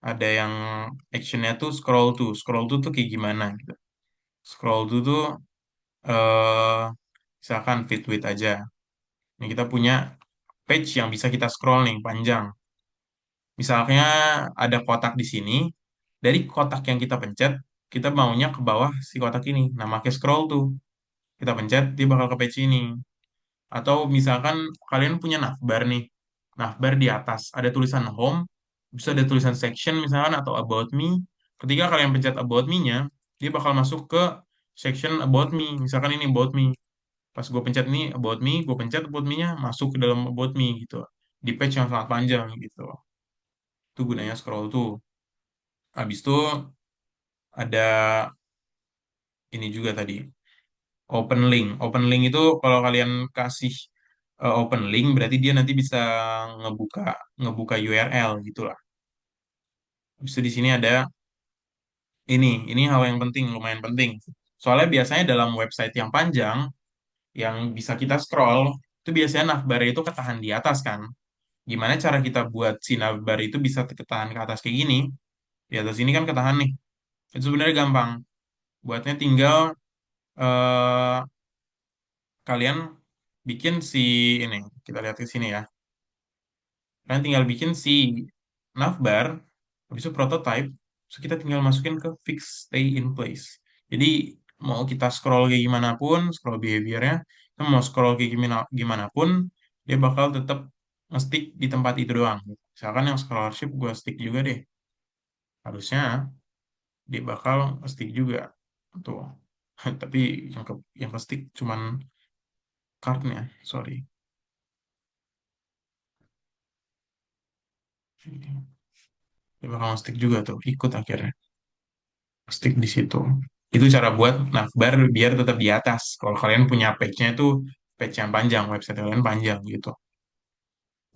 ada yang actionnya tuh scroll tuh kayak gimana gitu. Scroll tuh eh misalkan fit width aja. Ini kita punya page yang bisa kita scroll nih panjang. Misalnya ada kotak di sini, dari kotak yang kita pencet, kita maunya ke bawah si kotak ini. Nah, pakai scroll tuh. Kita pencet, dia bakal ke page ini. Atau misalkan kalian punya navbar nih. Navbar di atas, ada tulisan home, bisa ada tulisan section misalkan, atau about me. Ketika kalian pencet about me-nya, dia bakal masuk ke section about me. Misalkan ini about me. Pas gue pencet nih about me, gue pencet about me-nya, masuk ke dalam about me gitu. Di page yang sangat panjang gitu. Itu gunanya scroll tuh. Habis itu ada ini juga tadi, open link. Open link itu kalau kalian kasih open link berarti dia nanti bisa ngebuka ngebuka URL gitulah. Habis itu di sini ada ini hal yang penting, lumayan penting. Soalnya biasanya dalam website yang panjang yang bisa kita scroll itu biasanya navbar itu ketahan di atas kan. Gimana cara kita buat si navbar itu bisa ketahan ke atas kayak gini? Di atas ini kan ketahan nih. Itu sebenarnya gampang. Buatnya tinggal eh, kalian bikin si ini. Kita lihat ke sini ya. Kalian tinggal bikin si navbar, habis itu prototype, terus kita tinggal masukin ke fix stay in place. Jadi mau kita scroll kayak gimana pun, scroll behaviornya, kita mau scroll kayak gimana pun, dia bakal tetap nge-stick di tempat itu doang. Misalkan yang scholarship gue stick juga deh, harusnya dia bakal stick juga tuh. Tapi yang ke stick cuman cardnya, sorry. Dia bakal stick juga tuh, ikut akhirnya. Stick di situ. Itu cara buat navbar biar tetap di atas. Kalau kalian punya page-nya itu page yang panjang, website kalian panjang gitu.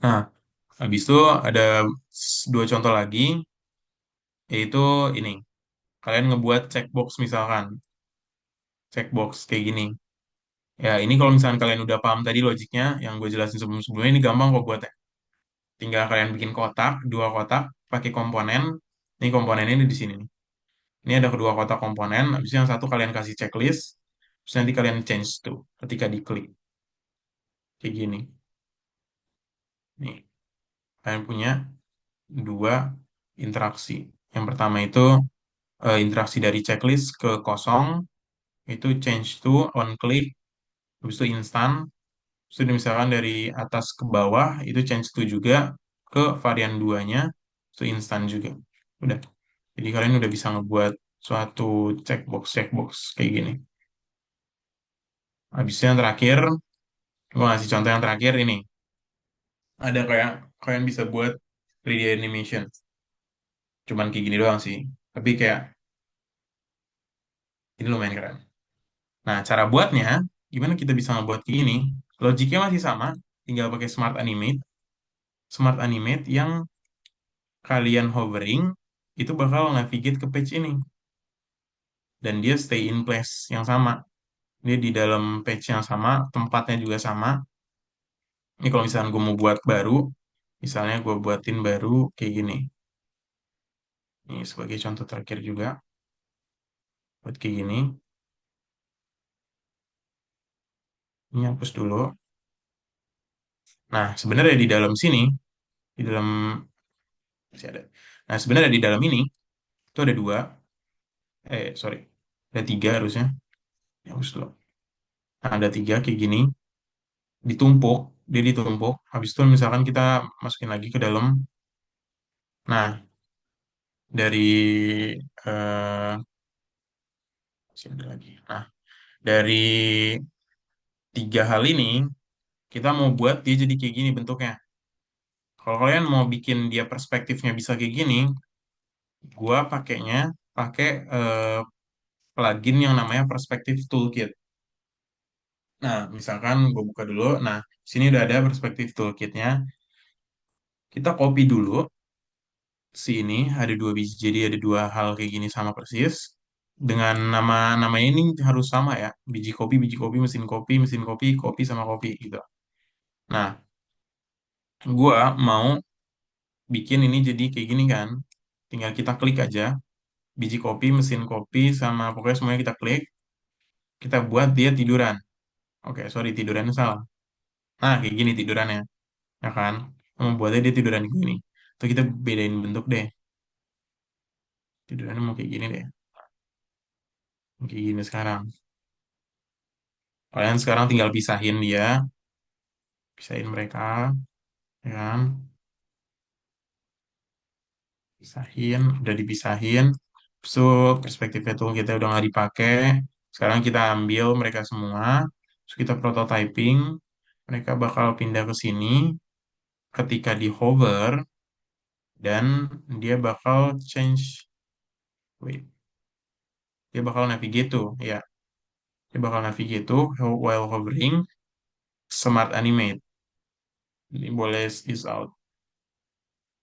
Nah, habis itu ada dua contoh lagi, yaitu ini. Kalian ngebuat checkbox misalkan, checkbox kayak gini. Ya, ini kalau misalkan kalian udah paham tadi logiknya, yang gue jelasin sebelum-sebelumnya, ini gampang kok buatnya. Tinggal kalian bikin kotak, dua kotak, pakai komponen. Ini komponen ini di sini nih. Ini ada kedua kotak komponen, habis itu yang satu kalian kasih checklist, terus nanti kalian change tuh ketika diklik. Kayak gini. Nih, kalian punya dua interaksi. Yang pertama itu interaksi dari checklist ke kosong, itu change to on click, habis itu instan. Terus itu misalkan dari atas ke bawah, itu change to juga ke varian duanya, itu instan juga. Udah. Jadi kalian udah bisa ngebuat suatu checkbox kayak gini. Habisnya yang terakhir, gue ngasih contoh yang terakhir ini. Ada kayak kalian bisa buat 3D animation. Cuman kayak gini doang sih. Tapi kayak ini lumayan keren. Nah, cara buatnya, gimana kita bisa ngebuat kayak gini? Logiknya masih sama, tinggal pakai Smart Animate. Smart Animate yang kalian hovering, itu bakal navigate ke page ini. Dan dia stay in place yang sama. Dia di dalam page yang sama, tempatnya juga sama. Ini kalau misalnya gue mau buat baru, misalnya gue buatin baru kayak gini. Ini sebagai contoh terakhir juga, buat kayak gini. Ini hapus dulu. Nah, sebenarnya di dalam sini, di dalam masih ada. Nah, sebenarnya di dalam ini itu ada dua, sorry, ada tiga harusnya. Ya, hapus dulu. Nah, ada tiga kayak gini, ditumpuk, dia ditumpuk. Habis itu misalkan kita masukin lagi ke dalam. Nah, dari eh masih ada lagi. Nah, dari tiga hal ini kita mau buat dia jadi kayak gini bentuknya. Kalau kalian mau bikin dia perspektifnya bisa kayak gini, gua pakainya pakai plugin yang namanya Perspective Toolkit. Nah, misalkan gue buka dulu. Nah, sini udah ada Perspective Toolkitnya. Kita copy dulu ini ada dua biji, jadi ada dua hal kayak gini sama persis. Dengan namanya ini harus sama ya. Biji kopi, mesin kopi sama kopi gitu. Nah, gua mau bikin ini jadi kayak gini kan. Tinggal kita klik aja. Biji kopi, mesin kopi, sama pokoknya semuanya kita klik. Kita buat dia tiduran. Oke, sorry tidurannya salah. Nah, kayak gini tidurannya. ya kan? Membuatnya dia tiduran gini. Atau kita bedain bentuk deh. Tidurannya mau kayak gini deh. Mau kayak gini sekarang. Kalian sekarang tinggal pisahin dia, pisahin mereka, ya kan? Pisahin, udah dipisahin. So, perspektifnya tuh kita udah nggak dipakai. Sekarang kita ambil mereka semua, terus kita prototyping. Mereka bakal pindah ke sini ketika di hover, dan dia bakal change, wait, dia bakal navigate tuh, ya. Dia bakal navigate tuh while hovering, smart animate. Ini boleh is out.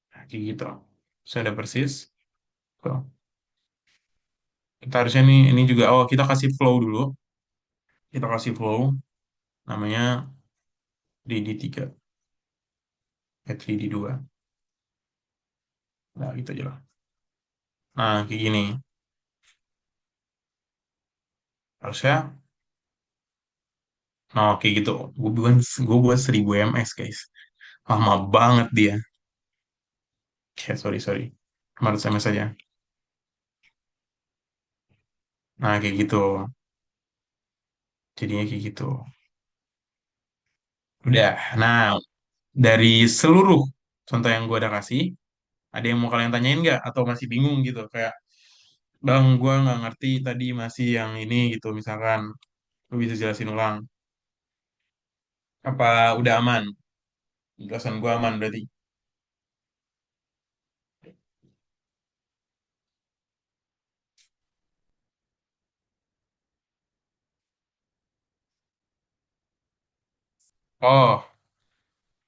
Nah, kayak gitu. Sudah persis. Tuh. Kita harusnya nih, ini juga, oh kita kasih flow dulu. Kita kasih flow, namanya 3D3, 3D2. Nah, gitu aja lah. Nah, kayak gini. Harusnya, nah kayak gitu. Gue buat 1000 ms, guys. Lama banget dia. Ya, sorry. Kemarin SMS aja. Nah, kayak gitu. Jadinya kayak gitu. Udah. Nah, dari seluruh contoh yang gue udah kasih, ada yang mau kalian tanyain nggak? Atau masih bingung gitu? Kayak, Bang, gue nggak ngerti tadi masih yang ini gitu. Misalkan, lu bisa jelasin ulang. Apa udah aman? Jelasan gue aman berarti. Oh,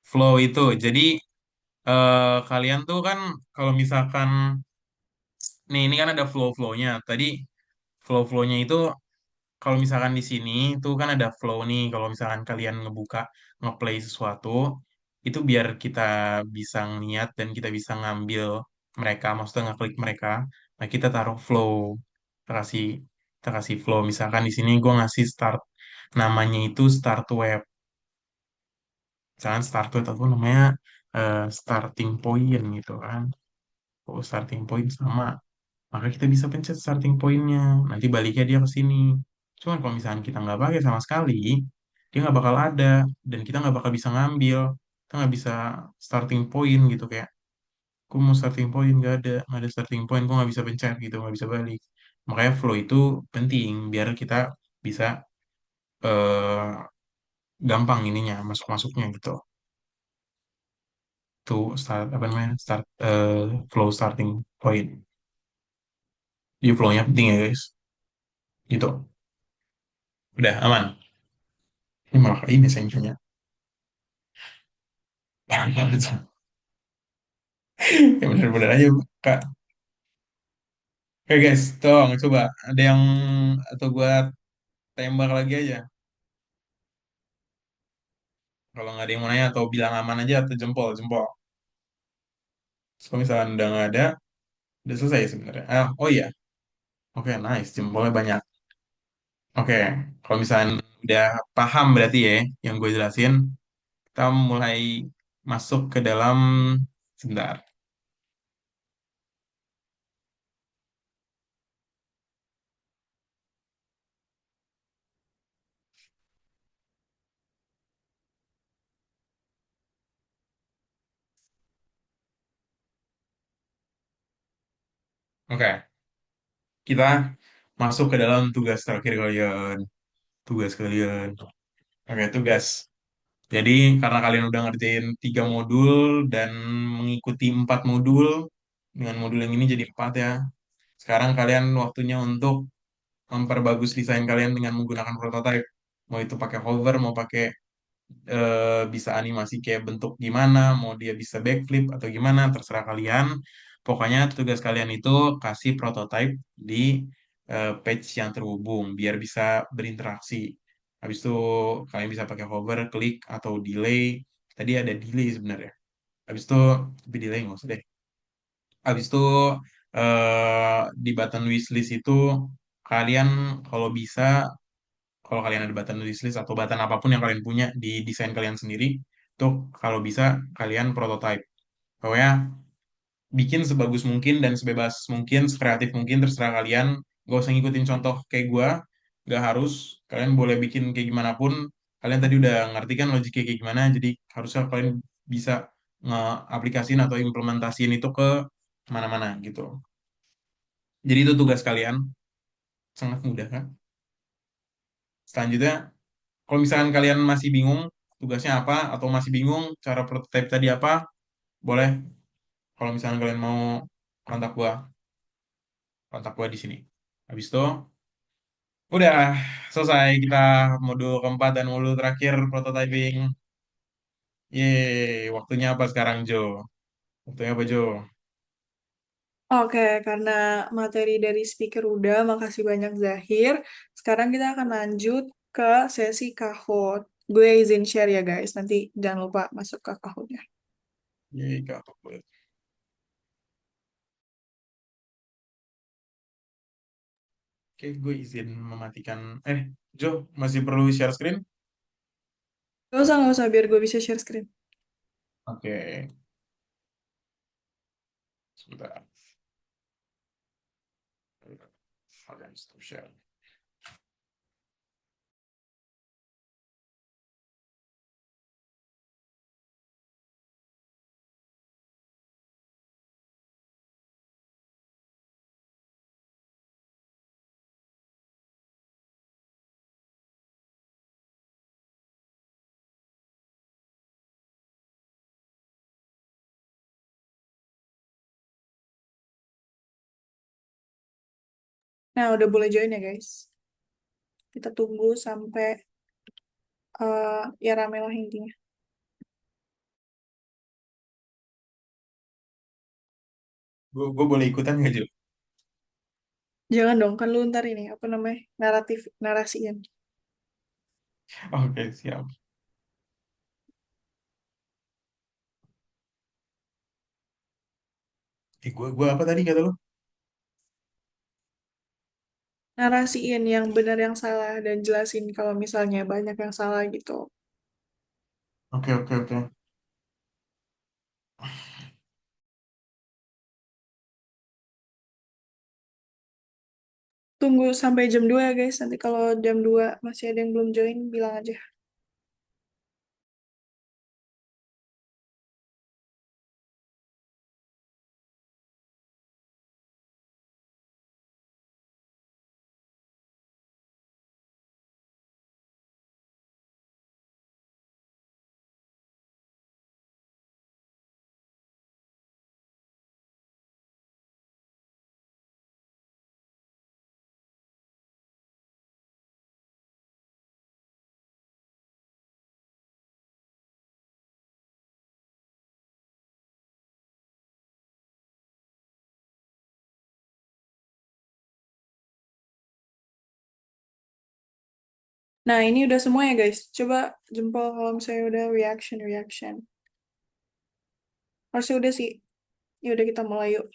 flow itu. Jadi, kalian tuh kan kalau misalkan, nih ini kan ada flow-flownya. Tadi flow-flownya itu kalau misalkan di sini tuh kan ada flow nih. Kalau misalkan kalian ngebuka, ngeplay sesuatu, itu biar kita bisa ngeliat dan kita bisa ngambil mereka, maksudnya ngeklik mereka. Nah, kita taruh flow. Kita kasih, kita kasih flow. Misalkan di sini gue ngasih start, namanya itu start web. Misalkan start web atau namanya starting point gitu kan. Oh, starting point sama, maka kita bisa pencet starting point-nya. Nanti baliknya dia ke sini. Cuman kalau misalnya kita nggak pakai sama sekali, dia nggak bakal ada, dan kita nggak bakal bisa ngambil. Kita nggak bisa starting point gitu, kayak aku mau starting point, nggak ada starting point, aku nggak bisa pencet gitu, nggak bisa balik. Makanya flow itu penting biar kita bisa eh, gampang ininya masuk-masuknya gitu. Tuh start apa namanya, start flow starting point. Jadi flow-nya penting ya guys. Gitu. Udah aman. Ini malah kayak ini sengganya. Parah banget. Ya bener-bener aja, Kak. Oke guys, tolong coba. Ada yang, atau gua tembak lagi aja. Kalau nggak ada yang mau nanya atau bilang aman aja atau jempol, jempol. Terus kalau misalkan udah nggak ada, udah selesai sebenarnya. Oh iya, oke nice, jempolnya banyak. Oke, kalau misalkan udah paham berarti ya yang gue jelasin, kita mulai masuk ke dalam, sebentar. Oke, kita masuk ke dalam tugas terakhir kalian. Tugas kalian. Oke, tugas. Jadi karena kalian udah ngerjain 3 modul dan mengikuti 4 modul, dengan modul yang ini jadi 4 ya. Sekarang kalian waktunya untuk memperbagus desain kalian dengan menggunakan prototype. Mau itu pakai hover, mau pakai bisa animasi kayak bentuk gimana, mau dia bisa backflip atau gimana, terserah kalian. Pokoknya tugas kalian itu kasih prototype di page yang terhubung biar bisa berinteraksi. Habis itu kalian bisa pakai hover, klik atau delay. Tadi ada delay sebenarnya. Habis itu, tapi delay nggak usah deh. Habis itu di button wishlist itu kalian kalau bisa, kalau kalian ada button wishlist atau button apapun yang kalian punya di desain kalian sendiri, Tuh kalau bisa kalian prototype. Pokoknya bikin sebagus mungkin dan sebebas mungkin, sekreatif mungkin, terserah kalian. Gak usah ngikutin contoh kayak gue, gak harus. Kalian boleh bikin kayak gimana pun. Kalian tadi udah ngerti kan logiknya kayak gimana, jadi harusnya kalian bisa nge-aplikasiin atau implementasiin itu ke mana-mana gitu. Jadi itu tugas kalian, sangat mudah kan. Selanjutnya, kalau misalkan kalian masih bingung tugasnya apa, atau masih bingung cara prototype tadi apa, boleh kalau misalkan kalian mau kontak gua, kontak gua di sini. Habis itu udah selesai kita modul keempat dan modul terakhir prototyping. Yeay, waktunya apa sekarang Jo? Waktunya apa Jo? Oke, karena materi dari speaker udah, makasih banyak Zahir. Sekarang kita akan lanjut ke sesi Kahoot. Gue izin share ya guys, nanti jangan lupa masuk ke Kahootnya. Yeay, Kak. Oke, gue izin mematikan. Jo, masih perlu share screen? Gak usah, biar gue bisa share screen. Oke, sebentar. Kalian stop share. Nah, udah boleh join ya guys. Kita tunggu sampai ya rame lah intinya. Gue boleh ikutan nggak Jo? Jangan dong, kan lu ntar ini, apa namanya, narasiin. Oke, siap. Gue apa tadi kata lo? Narasiin yang benar yang salah dan jelasin kalau misalnya banyak yang salah gitu. Oke, oke, oke. Tunggu sampai jam 2 ya guys, nanti kalau jam 2 masih ada yang belum join, bilang aja. Nah, ini udah semua ya guys. Coba jempol kalau misalnya udah reaction. Harusnya udah sih. Ya udah kita mulai yuk.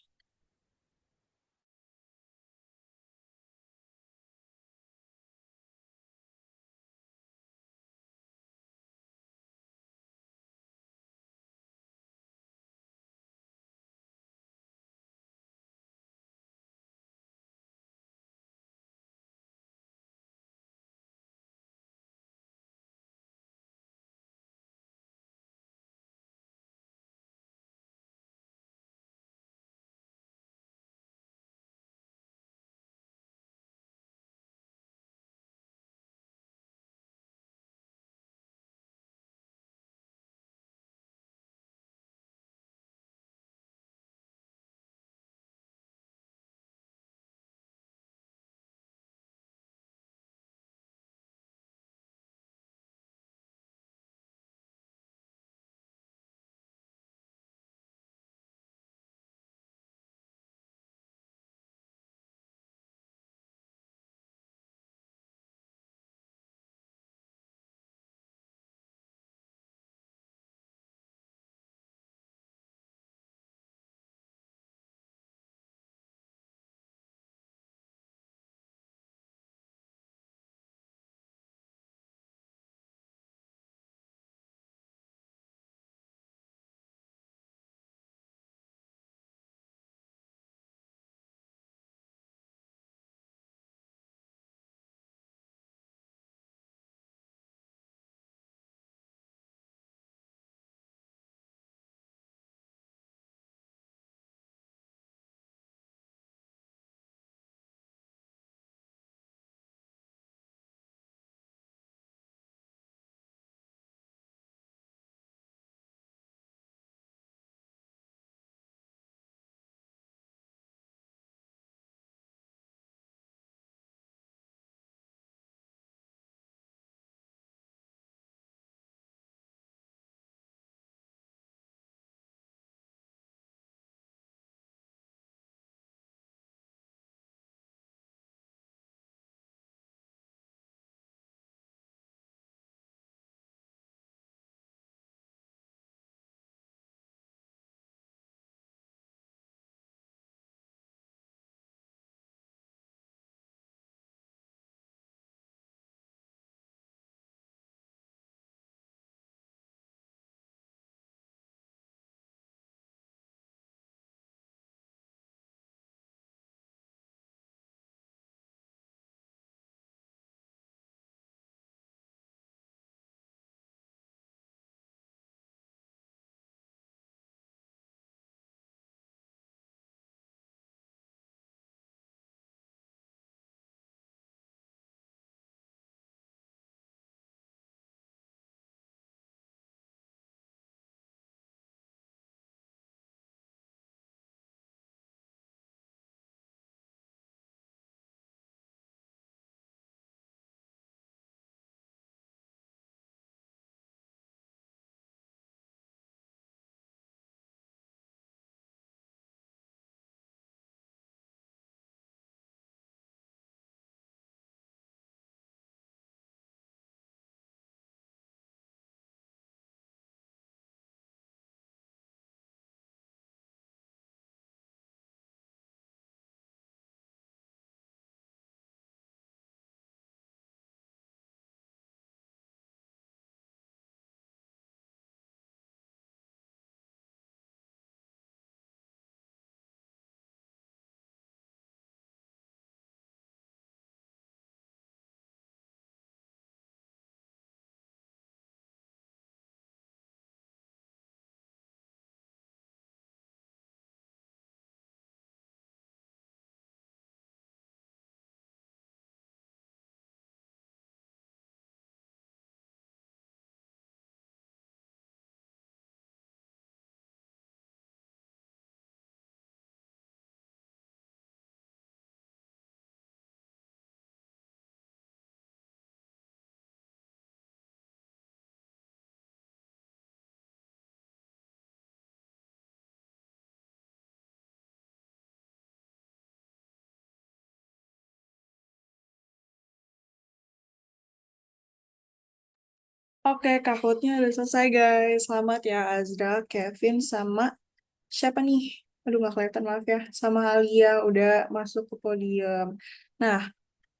Oke, Kahootnya udah selesai guys. Selamat ya Azra, Kevin, sama siapa nih? Aduh nggak kelihatan maaf ya. Sama Alia udah masuk ke podium. Nah,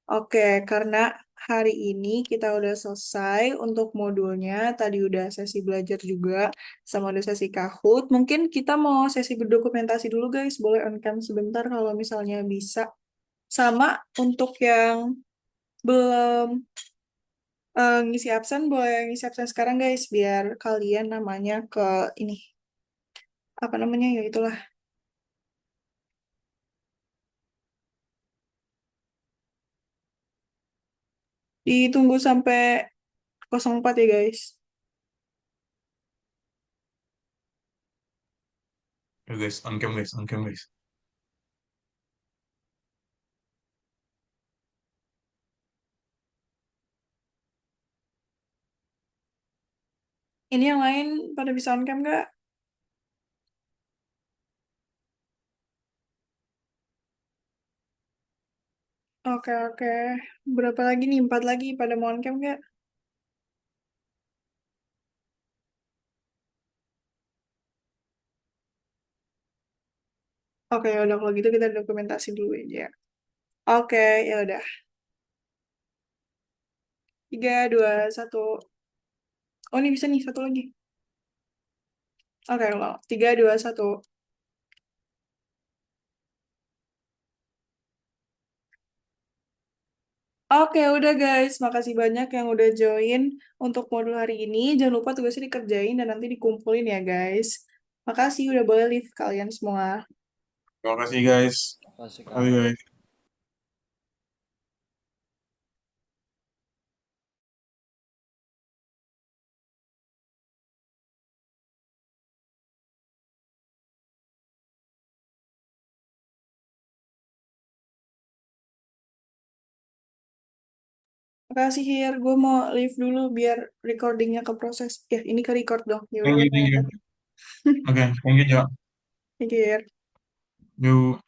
oke, karena hari ini kita udah selesai untuk modulnya. Tadi udah sesi belajar juga, sama udah sesi Kahoot. Mungkin kita mau sesi berdokumentasi dulu guys. Boleh on cam sebentar kalau misalnya bisa. Sama untuk yang belum ngisi absen, boleh ngisi absen sekarang guys, biar kalian namanya ke ini, apa namanya ya itulah. Ditunggu sampai 04 ya guys. Ya guys, on cam guys, on cam guys. Ini yang lain pada bisa on cam nggak? Oke, oke. Berapa lagi nih? 4 lagi pada mau on cam nggak? Oke, ya udah kalau gitu kita dokumentasi dulu aja. Oke, ya udah. 3, 2, 1. Oh, ini bisa nih, satu lagi. Oke, ulang. 3, 2, 1. Oke, udah guys. Makasih banyak yang udah join untuk modul hari ini. Jangan lupa tugasnya dikerjain dan nanti dikumpulin ya guys. Makasih udah boleh leave kalian semua. Terima kasih guys. Makasih Terima kasih Kak. guys. Makasih Hir. Gue mau leave dulu biar recordingnya ke proses. Ya, ini ke record dong. Ya udah, Thank you, thank you. Oke, thank you, Jo. thank you Hir. Yuk.